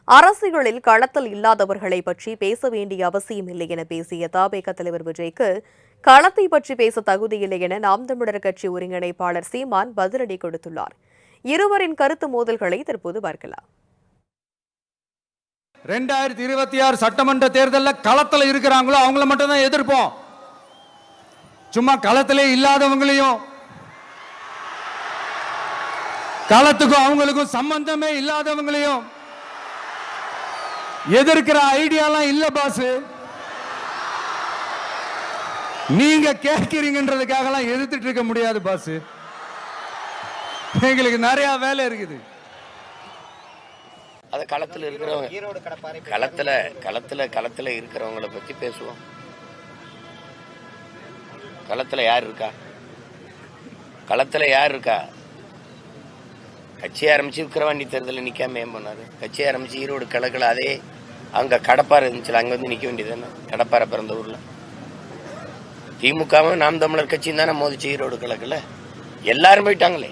அரசியலில் களத்தில் இல்லாதவர்களை பற்றி பேச வேண்டிய அவசியம் இல்லை என பேசிய தவேக தலைவர் விஜய்க்கு களத்தை பற்றி பேச தகுதியில்லை என நாம் தமிழர் கட்சி ஒருங்கிணைப்பாளர் சீமான் பதிலடி கொடுத்துள்ளார். இருவரின் கருத்து மோதல்களை தற்போது பார்க்கலாம். 2026 சட்டமன்ற தேர்தலில் களத்தில் இருக்கிறாங்களோ அவங்கள மட்டும் தான் எதிர்ப்போம். சும்மா களத்திலே இல்லாதவங்களையும் களத்துக்கும் அவங்களுக்கும் சம்பந்தமே இல்லாதவங்களையும் எதிர்க்கிற ஐடியாலாம் இல்ல பாஸ். நீங்க கேட்கிறீங்கன்றதுக்காக எதிர்த்துட்டு இருக்க முடியாது பாஸ். எங்களுக்கு நிறைய வேலை இருக்குது. அது களத்தில் இருக்கிறவங்க களத்துல இருக்கிறவங்கள பத்தி பேசுவோம். களத்துல யார் இருக்கா? கட்சி ஆரம்பிச்சு விக்கிரவாண்டி தேர்தலில் நிக்காம ஏன் பண்ணாரு? கட்சி ஆரம்பிச்சு ஈரோடு கிழக்குல அதே அங்க கடப்பாறை இருந்துச்சு, அங்க வந்து நிக்க வேண்டியதானே. கடப்பாறை பிறந்த ஊர்ல திமுகவும் நாம் தமிழர் கட்சியும் தானே மோதிச்சு ஈரோடு கிழக்குல. எல்லாரும் போயிட்டாங்களே.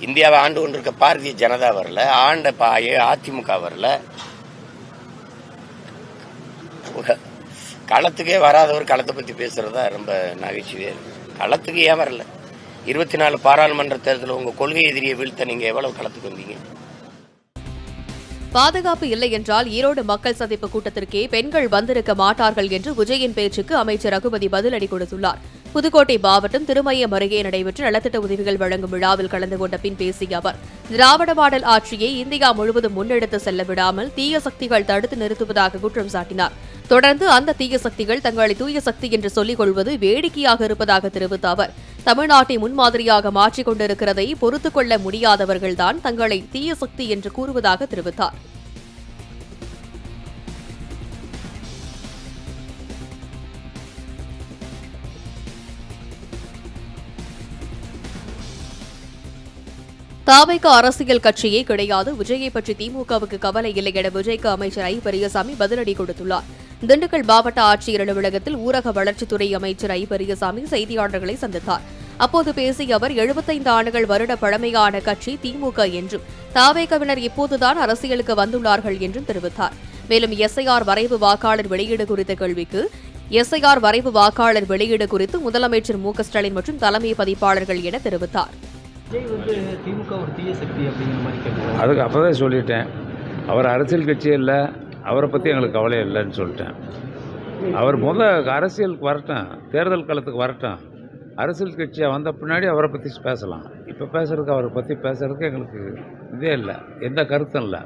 இந்தியாவை ஆண்டு கொண்டிருக்க பாரதிய ஜனதா வரல, ஆண்ட அதிமுக வரல. களத்துக்கே வராதவர் களத்தை பத்தி பேசுறதா ரொம்ப நகைச்சுவையா இருக்கு. களத்துக்கு ஏன் வரல? 24 பாராளுமன்ற தேர்தலில் உங்க கொள்கை எதிரியை வீழ்த்த நீங்க எவ்வளவு களத்துக்கு வந்தீங்க? பாதுகாப்பு இல்லை என்றால் ஈரோடு மக்கள் சந்திப்பு கூட்டத்திற்கே பெண்கள் வந்திருக்க மாட்டார்கள் என்று விஜயின் பேச்சுக்கு அமைச்சர் ரகுபதி பதிலடி கொடுத்துள்ளார். புதுக்கோட்டை மாவட்டம் திருமயம் அருகே நடைபெற்ற நலத்திட்ட உதவிகள் வழங்கும் விழாவில் கலந்து கொண்ட பின் பேசிய அவர், திராவிட மாடல் ஆட்சியை இந்தியா முழுவதும் முன்னெடுத்து செல்ல விடாமல் தீய சக்திகள் தடுத்து நிறுத்துவதாக குற்றம் சாட்டினார். தொடர்ந்து அந்த தீய சக்திகள் தங்களை தூய சக்தி என்று சொல்லிக் கொள்வது வேடிக்கையாக இருப்பதாக தெரிவித்த அவர், தமிழ்நாட்டை முன்மாதிரியாக மாற்றிக் கொண்டிருக்கிறதை பொறுத்துக் கொள்ள முடியாதவர்கள்தான் தங்களை தீய சக்தி என்று கூறுவதாக தெரிவித்தார். தவேக அரசியல் கட்சியே கிடையாது, விஜயை பற்றி திமுகவுக்கு கவலை இல்லை என விஜய்க்கு அமைச்சர் ஐ பெரியசாமி பதிலடி கொடுத்துள்ளார். திண்டுக்கல் மாவட்ட ஆட்சியர் அலுவலகத்தில் ஊரக வளர்ச்சித்துறை அமைச்சர் ஐ பெரியசாமி செய்தியாளர்களை சந்தித்தார். அப்போது பேசிய அவர், 75 ஆண்டுகள் வருட பழமையான கட்சி திமுக என்றும் தவேகவினர் இப்போதுதான் அரசியலுக்கு வந்துள்ளார்கள் என்றும் தெரிவித்தார். மேலும் எஸ்ஐஆர் வரைவு வாக்காளர் வெளியீடு குறித்த கேள்விக்கு, எஸ்ஐஆர் வரைவு வாக்காளர் வெளியீடு குறித்து முதலமைச்சர் மு க ஸ்டாலின் மற்றும் தலைமை பதிப்பாளர்கள் என தெரிவித்தார். அதுக்கு அப்போதான் சொல்லிட்டேன், அவர் அரசியல் கட்சியே இல்லை, அவரை பற்றி எங்களுக்கு கவலை இல்லைன்னு சொல்லிட்டேன். அவர் அரசியலுக்கு வரட்டும், தேர்தல் காலத்துக்கு வரட்டும், அரசியல் கட்சியாக வந்த பின்னாடி அவரை பற்றி பேசலாம். இப்போ பேசுறதுக்கு அவரை பற்றி பேசுறதுக்கு எங்களுக்கு இதே இல்லை, எந்த கருத்தும் இல்லை.